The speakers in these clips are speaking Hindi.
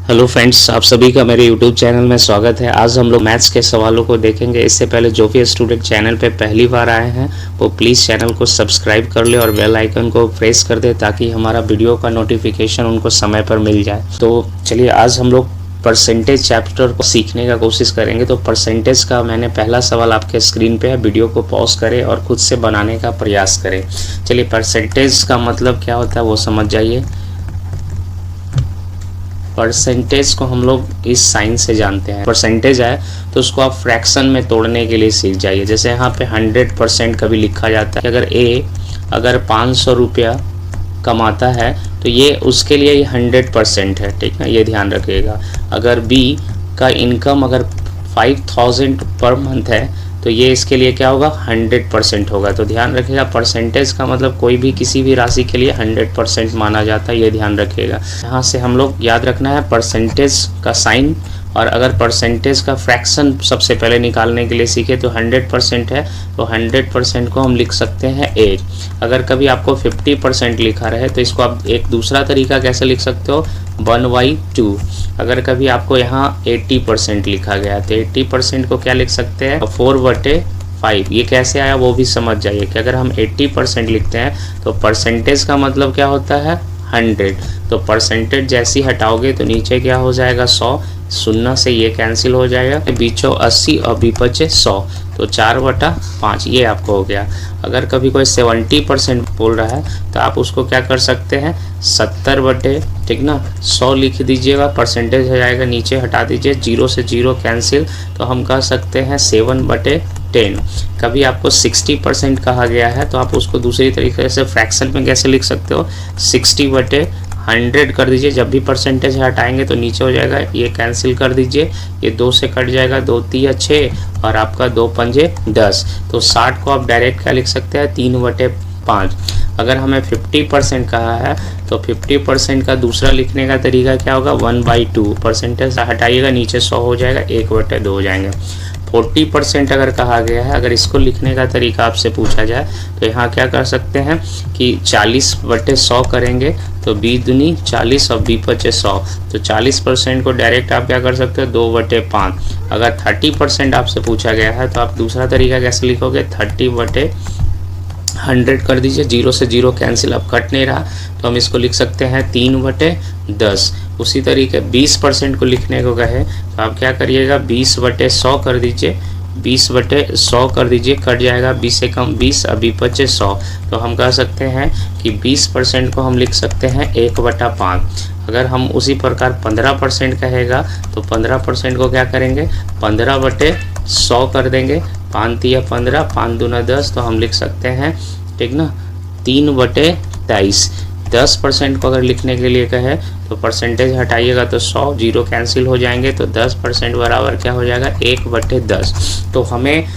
हेलो फ्रेंड्स, आप सभी का मेरे यूट्यूब चैनल में स्वागत है। आज हम लोग मैथ्स के सवालों को देखेंगे। इससे पहले जो भी स्टूडेंट चैनल पे पहली बार आए हैं वो प्लीज़ चैनल को सब्सक्राइब कर ले और बेल आइकन को प्रेस कर दे ताकि हमारा वीडियो का नोटिफिकेशन उनको समय पर मिल जाए। तो चलिए आज हम लोग परसेंटेज चैप्टर को सीखने का कोशिश करेंगे। तो परसेंटेज का मैंने पहला सवाल आपके स्क्रीन पे है, वीडियो को पॉज करें और खुद से बनाने का प्रयास करें। चलिए, परसेंटेज का मतलब क्या होता है वो समझ जाइए। परसेंटेज को हम लोग इस साइन से जानते हैं। परसेंटेज है तो उसको आप फ्रैक्शन में तोड़ने के लिए सीख जाइए। जैसे यहाँ पे 100% कभी लिखा जाता है कि अगर ए अगर 500 रुपया कमाता है तो ये उसके लिए ये 100% है, ठीक है, ये ध्यान रखिएगा। अगर बी का इनकम अगर 5000 पर मंथ है तो ये इसके लिए क्या होगा, 100% होगा। तो ध्यान रखिएगा, परसेंटेज का मतलब कोई भी किसी भी राशि के लिए 100% माना जाता है, ये ध्यान रखिएगा। यहाँ से हम लोग याद रखना है परसेंटेज का साइन। और अगर परसेंटेज का फ्रैक्शन सबसे पहले निकालने के लिए सीखे तो 100% है तो 100% को हम लिख सकते हैं 8। अगर कभी आपको 50% लिखा रहे तो इसको आप एक दूसरा तरीका कैसे लिख सकते हो, 1/2। अगर कभी आपको यहाँ 80% लिखा गया तो 80% को क्या लिख सकते हैं, 4/5। ये कैसे आया वो भी समझ जाइए कि अगर हम 80% लिखते हैं तो परसेंटेज का मतलब क्या होता है, 100। तो परसेंटेज जैसी हटाओगे तो नीचे क्या हो जाएगा, 100। शून्य से ये कैंसिल हो जाएगा, बीचों 80 और बीपचे 100, तो 4/5 ये आपको हो गया। अगर कभी कोई 70% बोल रहा है तो आप उसको क्या कर सकते हैं, 70 ठीक ना 100 लिख दीजिएगा, परसेंटेज हो जाएगा, नीचे हटा दीजिए, 0 से 0 कैंसिल, तो हम कह सकते हैं 7/10। कभी आपको 60% कहा गया है तो आप उसको दूसरी तरीके से फ्रैक्शन में कैसे लिख सकते हो, 60/100 कर दीजिए। जब भी परसेंटेज हटाएंगे तो नीचे हो जाएगा, ये कैंसिल कर दीजिए, ये 2 से कट जाएगा, 2 3 6 और आपका 2 5 10। तो 60 को आप डायरेक्ट क्या लिख सकते हैं, 3/5। अगर हमें 50% कहा है तो 50% का दूसरा लिखने का तरीका क्या होगा, 1/2। परसेंटेज हटाइएगा, नीचे 100 हो जाएगा, 1/2 हो जाएंगे। 40% अगर कहा गया है, अगर इसको लिखने का तरीका आपसे पूछा जाए तो यहाँ क्या कर सकते हैं कि 40/100 करेंगे तो 20 दूनी 40 और 20 100। तो 40% को डायरेक्ट आप क्या कर सकते हो, 2/5। अगर 30% आपसे पूछा गया है तो आप दूसरा तरीका कैसे लिखोगे, 30/100 कर दीजिए, 0 से 0 कैंसिल, अब कट नहीं रहा तो हम इसको लिख सकते हैं 3/10। उसी तरीके 20% को लिखने को कहे तो आप क्या करिएगा, 20/100 कर दीजिए, 20/100 कर दीजिए, कट जाएगा, 20 से कम 20 अभी 100। तो हम कह सकते हैं कि 20% को हम लिख सकते हैं 1/5। अगर हम उसी प्रकार 15% कहेगा तो 15% को क्या करेंगे, 15/100 कर देंगे, 5 3 15, 5 दूना 10, तो हम लिख सकते हैं, ठीक ना, 3/23। 10% को अगर लिखने के लिए कहे तो परसेंटेज हटाइएगा तो 100, 0 कैंसिल हो जाएंगे, तो 10% बराबर क्या हो जाएगा, 1/10। तो हमें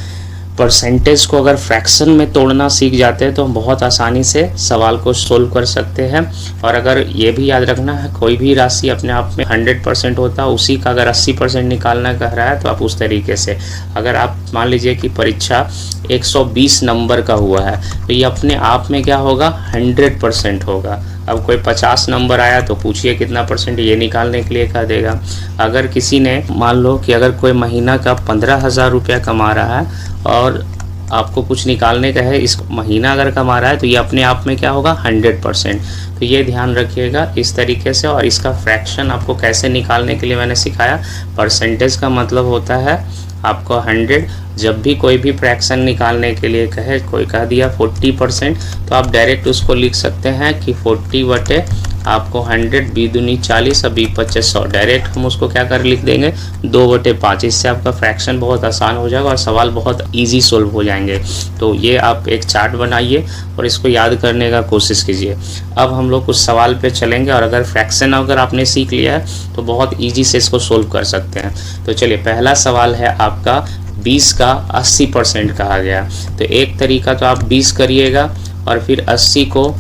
परसेंटेज को अगर फ्रैक्शन में तोड़ना सीख जाते हैं तो हम बहुत आसानी से सवाल को सोल्व कर सकते हैं। और अगर ये भी याद रखना है, कोई भी राशि अपने आप में 100% होता है, उसी का अगर 80% निकालना कह रहा है तो आप उस तरीके से, अगर आप मान लीजिए कि परीक्षा 120 नंबर का हुआ है तो ये अपने आप में क्या होगा, 100% होगा। अब कोई 50 नंबर आया तो पूछिए कितना परसेंट, ये निकालने के लिए कह देगा। अगर किसी ने मान लो कि अगर कोई महीना का 15,000 रुपया कमा रहा है और आपको कुछ निकालने का है, इस महीना अगर कमा रहा है तो ये अपने आप में क्या होगा, 100%। तो ये ध्यान रखिएगा इस तरीके से। और इसका फ्रैक्शन आपको कैसे निकालने के लिए मैंने सिखाया। परसेंटेज का मतलब होता है आपको 100। जब भी कोई भी फ्रैक्शन निकालने के लिए कहे, कोई कह दिया 40%, तो आप डायरेक्ट उसको लिख सकते हैं कि 40/, आपको 100, 20 दूनी 40 और 20 100, डायरेक्ट हम उसको क्या कर लिख देंगे, 2/5। इससे आपका फ्रैक्शन बहुत आसान हो जाएगा और सवाल बहुत इजी सोल्व हो जाएंगे। तो ये आप एक चार्ट बनाइए और इसको याद करने का कोशिश कीजिए। अब हम लोग कुछ सवाल पे चलेंगे और अगर फ्रैक्शन अगर आपने सीख लिया है तो बहुत ईजी से इसको सोल्व कर सकते हैं। तो चलिए, पहला सवाल है आपका 20 का 80% कहा गया। तो एक तरीका तो आप 20 करिएगा और फिर 80 को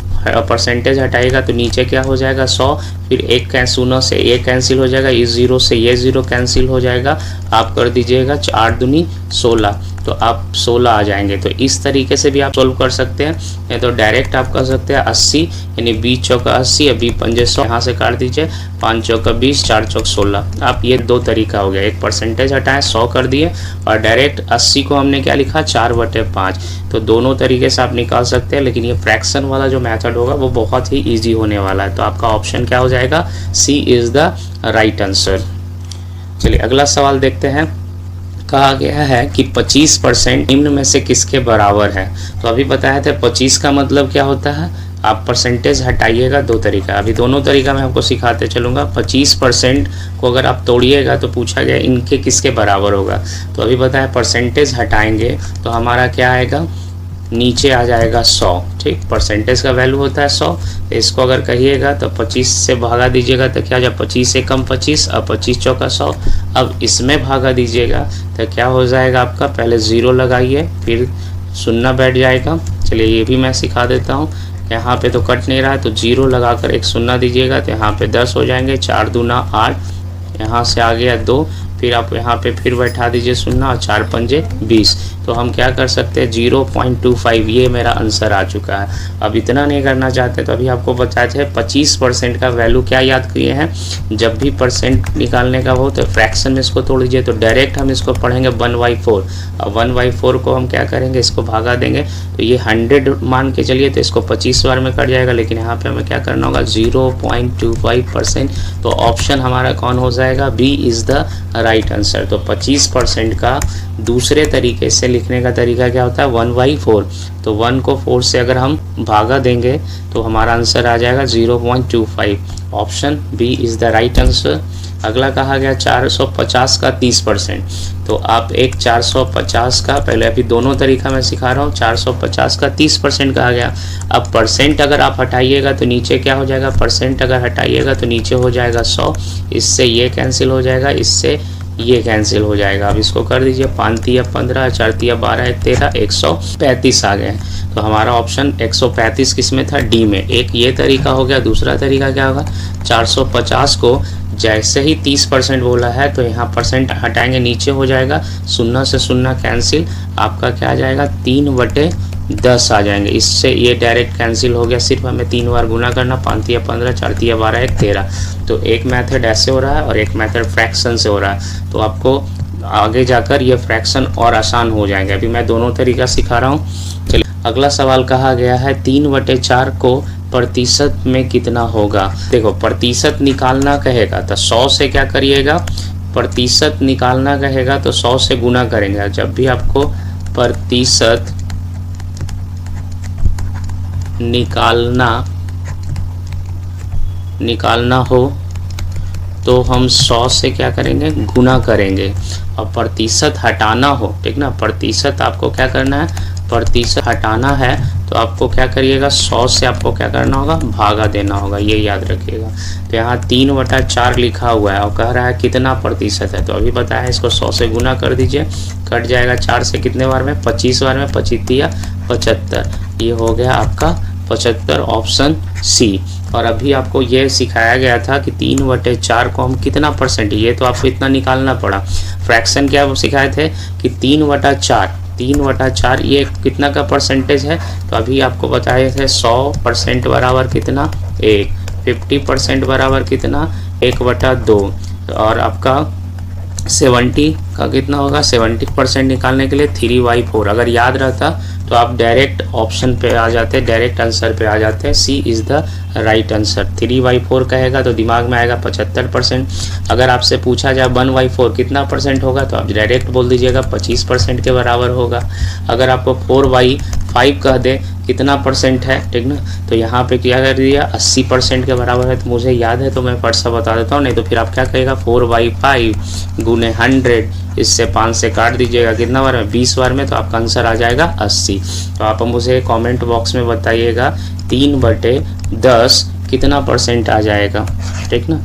परसेंटेज हटाएगा तो नीचे क्या हो जाएगा, 100। फिर एक शून्य से एक कैंसिल हो जाएगा, इस 0 से ये 0 कैंसिल हो जाएगा। आप कर दीजिएगा 4 दूनी 16, तो आप 16 आ जाएंगे। तो इस तरीके से भी आप सोल्व कर सकते हैं, या तो डायरेक्ट आप कर सकते हैं 80 यानी 20 चौका 80 या 20 पंजे 100, यहाँ से काट दीजिए 5 चौका 20 4 चौक 16। आप ये दो तरीका हो गया, एक परसेंटेज हटाएं 100 कर दिए और डायरेक्ट 80 को हमने क्या लिखा 4/5। तो दोनों तरीके से आप निकाल सकते हैं, लेकिन ये फ्रैक्शन वाला जो मेथड होगा वो बहुत ही ईजी होने वाला है। तो आपका ऑप्शन क्या हो जाएगा, सी इज़ द राइट आंसर। चलिए अगला सवाल देखते हैं। कहा गया है कि 25% निम्न में से किसके बराबर है। तो अभी बताया था 25 का मतलब क्या होता है, आप परसेंटेज हटाइएगा दो तरीका, अभी दोनों तरीका मैं आपको सिखाते चलूँगा। 25% को अगर आप तोड़िएगा तो पूछा गया इनके किसके बराबर होगा। तो अभी बताया परसेंटेज हटाएंगे तो हमारा क्या आएगा, नीचे आ जाएगा 100। ठीक, परसेंटेज का वैल्यू होता है 100। तो इसको अगर कहिएगा तो 25 से भागा दीजिएगा तो क्या हो जाए 25 से कम 25, अब 25 चौका 100। अब इसमें भागा दीजिएगा तो क्या हो जाएगा आपका, पहले 0 लगाइए फिर शून्य बैठ जाएगा। चलिए ये भी मैं सिखा देता हूँ। यहाँ पे तो कट नहीं रहा है तो 0 लगाकर एक शून्य दीजिएगा तो यहाँ पे 10 हो जाएंगे, 4 दूना 8, यहाँ से आ गया 2, फिर आप यहाँ पे फिर बैठा दीजिए शून्य और 4 पंजे 20। तो हम क्या कर सकते हैं 0.25, ये मेरा आंसर आ चुका है। अब इतना नहीं करना चाहते तो अभी आपको बताए थे 25% का वैल्यू क्या याद किए हैं, जब भी परसेंट निकालने का हो तो फ्रैक्शन में इसको तोड़ दीजिए। तो डायरेक्ट हम इसको पढ़ेंगे 1/4। अब 1/4 को हम क्या करेंगे, इसको भागा देंगे तो ये 100 मान के चलिए तो इसको 25 बार में कट जाएगा, लेकिन यहाँ पे हमें क्या करना होगा 0.25%। तो ऑप्शन हमारा कौन हो जाएगा, B is the right answer. तो 25% का दूसरे तरीके से लिखने का तरीका क्या होता है 1/4। तो 1 को 4 से अगर हम भागा देंगे तो हमारा आंसर आ जाएगा 0.25। Option B is the right answer. अगला कहा गया 450 का 30%। तो आप एक 450 का, पहले अभी दोनों तरीका मैं सिखा रहा हूँ, 450 का 30% कहा गया। अब परसेंट अगर आप हटाइएगा तो नीचे क्या हो जाएगा, परसेंट अगर हटाइएगा तो नीचे हो जाएगा 100, इससे ये कैंसिल हो जाएगा, इससे ये कैंसिल हो जाएगा। अब इसको कर दीजिए 5 तिया 15, 4 तिया 12, 1 13, 135 आ गए। तो हमारा ऑप्शन 135 किस में था, डी में। एक ये तरीका हो गया। दूसरा तरीका क्या होगा, 450 को जैसे ही 30% बोला है तो यहाँ परसेंट हटाएंगे, नीचे हो जाएगा, शून्य से शून्य कैंसिल, आपका क्या आ जाएगा 3/10 आ जाएंगे। इससे ये डायरेक्ट कैंसिल हो गया, सिर्फ हमें 3 बार गुना करना, 5 तिया 15, 4 तिया 12, 1 13। तो एक मेथड ऐसे हो रहा है और एक मेथड फ्रैक्शन से हो रहा है। तो आपको आगे जाकर ये फ्रैक्शन और आसान हो जाएंगे। अभी मैं दोनों तरीका सिखा रहा हूँ। चलिए अगला सवाल कहा गया है 3/4 को प्रतिशत में कितना होगा। देखो प्रतिशत निकालना कहेगा तो 100 से क्या करिएगा, प्रतिशत निकालना कहेगा तो 100 से गुना करेंगे। जब भी आपको प्रतिशत निकालना हो तो हम 100 से क्या करेंगे, गुना करेंगे। और प्रतिशत हटाना हो, ठीक ना, प्रतिशत आपको क्या करना है, प्रतिशत हटाना है तो आपको क्या करिएगा 100 से आपको क्या करना होगा, भागा देना होगा, ये याद रखिएगा। तो यहाँ 3/4 लिखा हुआ है और कह रहा है कितना प्रतिशत है। तो अभी बताया इसको 100 से गुना कर दीजिए, कट जाएगा 4 से कितने बार में, 25 बार में, 25 या 75, ये हो गया आपका 75, ऑप्शन सी। और अभी आपको ये सिखाया गया था कि 3/4 को हम कितना परसेंट, ये तो आपको इतना निकालना पड़ा। फ्रैक्शन क्या वो सिखाए थे कि 3/4 ये कितना का परसेंटेज है। तो अभी आपको बताए थे 100% बराबर कितना 1, 50% बराबर कितना 1/2, और आपका 70 का कितना होगा, 70% निकालने के लिए 3/4। अगर याद रहता तो आप डायरेक्ट ऑप्शन पे आ जाते, डायरेक्ट आंसर पे आ जाते हैं। सी इज़ द राइट आंसर। 3/4 कहेगा तो दिमाग में आएगा 75%। अगर आपसे पूछा जाए 1/4 कितना परसेंट होगा तो आप डायरेक्ट बोल दीजिएगा 25% के बराबर होगा। अगर आपको 4/5 कह दे कितना परसेंट है, ठीक ना, तो यहाँ पे क्या कर दिया 80% के बराबर है। तो मुझे याद है तो मैं परसा बता देता हूँ, नहीं तो फिर आप क्या कहेगा 4/5 गुने 100, इससे 5 से काट दीजिएगा, कितना बार में 20 बार में, तो आपका आंसर आ जाएगा 80। तो आप मुझे कमेंट बॉक्स में बताइएगा 3/10 कितना परसेंट आ जाएगा, ठीक ना।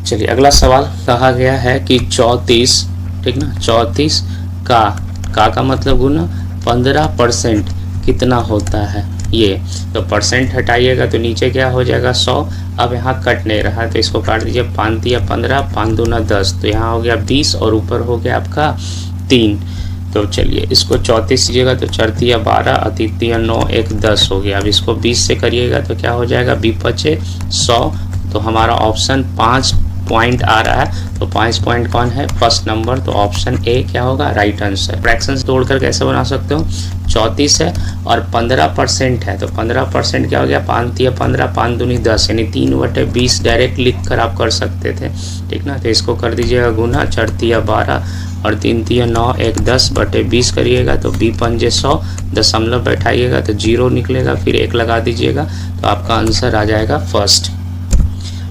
चलिए अगला सवाल कहा गया है कि 34, ठीक ना, 34 का मतलब गुना 15% कितना होता है ये। तो परसेंट हटाइएगा तो नीचे क्या हो जाएगा 100। अब यहाँ कट नहीं रहा तो इसको काट दीजिए, 5 या 15, 5 दूना 10, तो यहाँ हो गया 20 और ऊपर हो गया आपका 3। तो चलिए इसको 34 कीजिएगा तो 4 तिया 12, अतिथिया 9, 1 10 हो गया। अब इसको 20 से करिएगा तो क्या हो जाएगा, 20 पचे 100। तो हमारा ऑप्शन 5 पॉइंट आ रहा है। तो 5 पॉइंट कौन है, फर्स्ट नंबर। तो ऑप्शन ए क्या होगा, राइट आंसर। फ्रैक्शंस तोड़कर कैसे बना सकते हो, 34 है और 15% है तो 15% क्या हो गया, 5 तिया 15, 5 दूनी 10 यानी 3/20 डायरेक्ट लिख कर आप कर सकते थे, ठीक ना। तो इसको कर दीजिएगा गुना, 4 तिया 12 और 3 तिया 9, 1 10/20 करिएगा तो 20 पंजे 100, दशमलव बैठाइएगा तो 0 निकलेगा, फिर 1 लगा दीजिएगा तो आपका आंसर आ जाएगा फर्स्ट।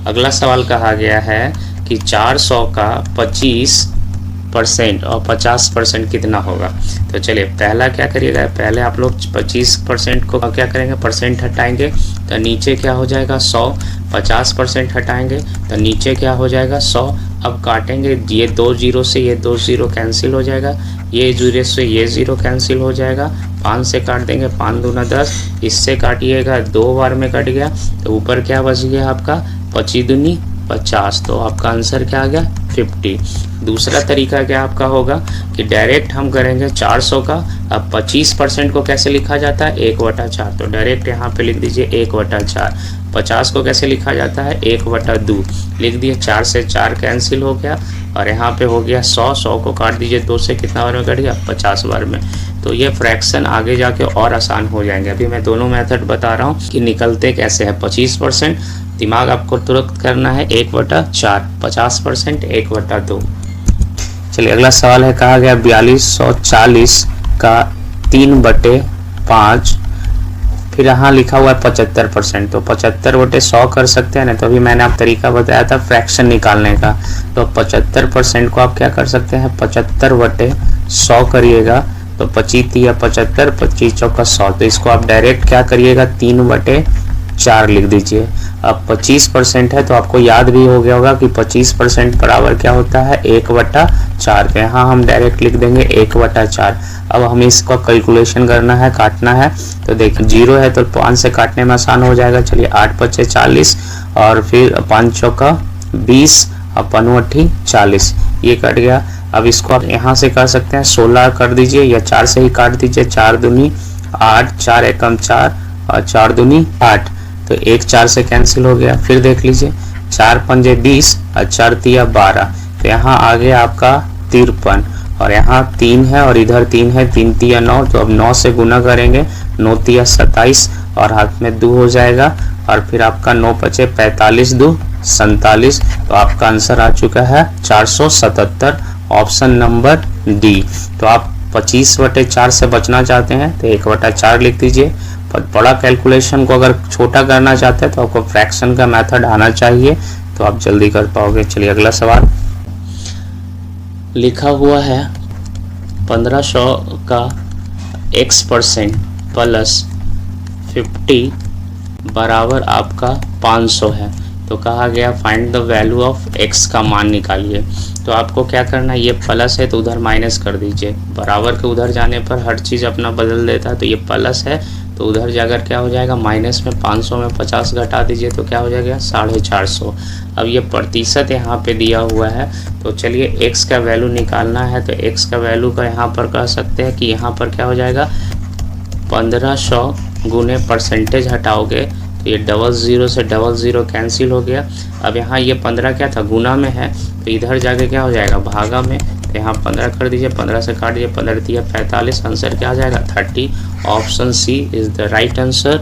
अगला सवाल कहा गया है कि 400 का 25% और 50% कितना होगा। तो चलिए पहला क्या करिएगा, पहले आप लोग 25% को क्या करेंगे, परसेंट हटाएंगे तो नीचे क्या हो जाएगा 100, 50% हटाएंगे तो नीचे क्या हो जाएगा 100। अब काटेंगे, ये 2 0 से ये 2 0 कैंसिल हो जाएगा, ये 0 से ये 0 कैंसिल हो जाएगा, 5 से काट देंगे, 5 दूना 10, इससे काटिएगा 2 बार में कट गया तो ऊपर क्या बच गया आपका 25 दूनी 50। तो आपका आंसर क्या आ गया 50। दूसरा तरीका क्या आपका होगा कि डायरेक्ट हम करेंगे 400 का, अब 25% को कैसे लिखा जाता है 1/4, तो डायरेक्ट यहाँ पे लिख दीजिए 1/4। 50 को कैसे लिखा जाता है 1/2, लिख दिए, 4 से 4 कैंसिल हो गया और यहाँ पे हो गया 100, 100 को काट दीजिए 2 से, कितना बार में कट गया 50 बार में। तो ये फ्रैक्शन आगे जाके और आसान हो जाएंगे। अभी मैं दोनों मेथड बता रहा हूँ कि निकलते कैसे है। 25% दिमाग आपको तुरंत करना है 1/4, 50% 1/2। चलिए अगला सवाल है, कहा गया 4240 का 3/5, फिर यहाँ लिखा हुआ है 75%, तो 75/100 कर सकते हैं ना। तो अभी मैंने आप तरीका बताया था फ्रैक्शन निकालने का, तो 75% को आप क्या कर सकते हैं 75/100 करिएगा तो 25 तिया 75, 25 चौका 100। तो इसको आप डायरेक्ट क्या करिएगा 3/4 लिख दीजिए। अब 25% है तो आपको याद भी हो गया होगा कि 25% बराबर क्या होता है 1/4। तो यहाँ हम डायरेक्ट लिख देंगे 1/4। अब हमें इसका कैलकुलेशन करना है, काटना है। तो देखिए 0 है तो 5 से काटने में आसान हो जाएगा। चलिए 8 पचे 40 और फिर 5 चौका 20 और 5 40, ये कट गया। अब इसको आप यहाँ से कर सकते हैं 16 कर दीजिए या 4 से ही काट दीजिए, 4 दूनी 8, 4 एकम 4 और 4 दूनी 8, तो 1 4 से कैंसिल हो गया। फिर देख लीजिए 4 पंजे 20 और 4 तिया 12, तो यहाँ आ गया आपका 53 और यहाँ 3 है और इधर 3 है, 3 तिया 9, तो अब 9 से गुना करेंगे, 9 तिया 27 और हाथ में 2 हो जाएगा और फिर आपका 9 पचे 45, 2 47। तो आपका आंसर आ चुका है 477, ऑप्शन नंबर डी। तो आप 25/4 से बचना चाहते हैं तो 1/4 लिख दीजिए। बड़ा कैलकुलेशन को अगर छोटा करना चाहते हैं तो आपको फ्रैक्शन का मेथड आना चाहिए, तो आप जल्दी कर पाओगे। चलिए अगला सवाल लिखा हुआ है 1500 का x% प्लस 50 बराबर आपका 500 है। तो कहा गया find the value of x का मान निकालिए। तो आपको क्या करना है, ये प्लस है तो उधर माइनस कर दीजिए। बराबर के उधर जाने पर हर चीज़ अपना बदल देता है, तो ये प्लस है तो उधर जाकर क्या हो जाएगा माइनस में 500 में 50 घटा दीजिए तो क्या हो जाएगा 450। अब ये प्रतिशत यहाँ पे दिया हुआ है, तो चलिए x का वैल्यू निकालना है। तो x का वैल्यू का यहाँ पर कह सकते हैं कि यहाँ पर क्या हो जाएगा 1500 गुने परसेंटेज हटाओगे तो ये 00 से 00 कैंसिल हो गया। अब यहाँ ये 15 क्या था गुना में है, तो इधर जाके क्या हो जाएगा भागा में, तो यहाँ 15 कर दीजिए, 15 से काट दीजिए, 15 तिया 45, आंसर क्या आ जाएगा 30। Option C is the right answer.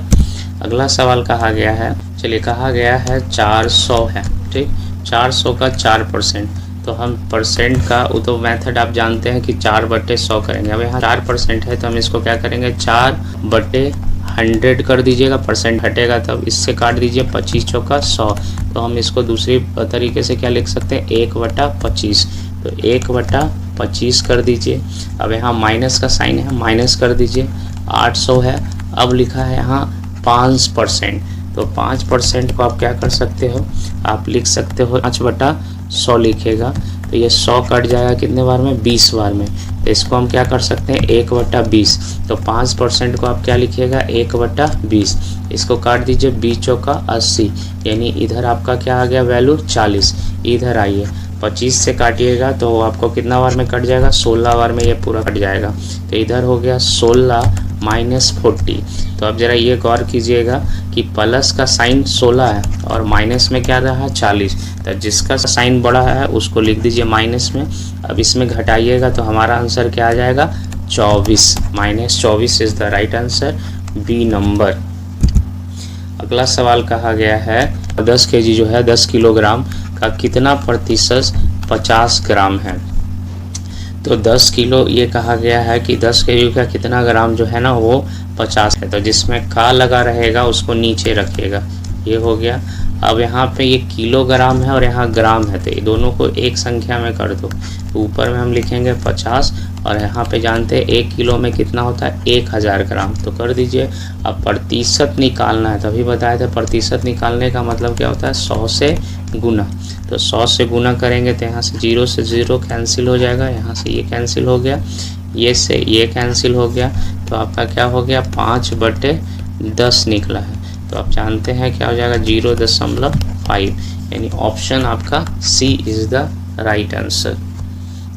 अगला सवाल कहा गया है, चलिए कहा गया है 400 है, ठीक, 400 का 4%, तो हम परसेंट का वो तो मेथड आप जानते हैं कि 4/100 करेंगे। अब यहाँ 4% है तो हम इसको क्या करेंगे 4/100 कर दीजिएगा, परसेंट हटेगा तब इससे काट दीजिए, 25 चौका 100। तो हम इसको दूसरी तरीके से क्या लिख सकते हैं 1/25, तो 1/25 कर दीजिए। अब यहाँ माइनस का साइन है, माइनस कर दीजिए, 800 है। अब लिखा है यहाँ 5%, तो 5% को आप क्या कर सकते हो, आप लिख सकते हो 5/100 लिखेगा, तो ये 100 कट जाएगा कितने बार में 20 बार में, तो इसको हम क्या कर सकते हैं 1/20। तो 5% को आप क्या लिखिएगा 1/20, इसको काट दीजिए, 20 चौका 80, यानी इधर आपका क्या आ गया वैल्यू 40। इधर आइए 25 से काटिएगा तो आपको कितना बार में कट जाएगा, 16 बार में ये पूरा कट जाएगा। तो इधर हो गया 16 माइनस 40। तो अब ज़रा ये गौर कीजिएगा कि प्लस का साइन 16 है और माइनस में क्या रहा 40। तो जिसका साइन बड़ा है उसको लिख दीजिए माइनस में। अब इसमें घटाइएगा तो हमारा आंसर क्या आ जाएगा 24, minus 24 is the right answer, B number. अगला सवाल कहा गया है 10 केजी जो है 10 किलोग्राम का कितना प्रतिशत 50 ग्राम है। तो 10 किलो ये कहा गया है कि 10 केजी का कितना ग्राम जो है ना वो 50 है। तो जिसमें का लगा रहेगा उसको नीचे रखिएगा, ये हो गया। अब यहाँ पे ये किलोग्राम है और यहाँ ग्राम है, तो ये दोनों को एक संख्या में कर दो। तो ऊपर में हम लिखेंगे 50 और यहाँ पे जानते हैं 1 किलो में कितना होता है 1000 ग्राम, तो कर दीजिए। अब प्रतिशत निकालना है, तभी बताए थे प्रतिशत निकालने का मतलब क्या होता है 100 से गुना। तो 100 से गुना करेंगे तो यहाँ से 0 से 0 कैंसिल हो जाएगा, यहाँ से ये कैंसिल हो गया, ये से ये कैंसिल हो गया। तो आपका क्या हो गया 5/10 निकला है। तो आप जानते हैं क्या हो जाएगा 0.5, यानी ऑप्शन आपका C is the right answer.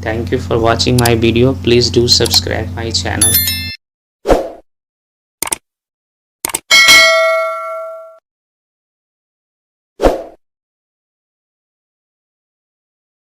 Thank you for watching my video. Please do subscribe my channel.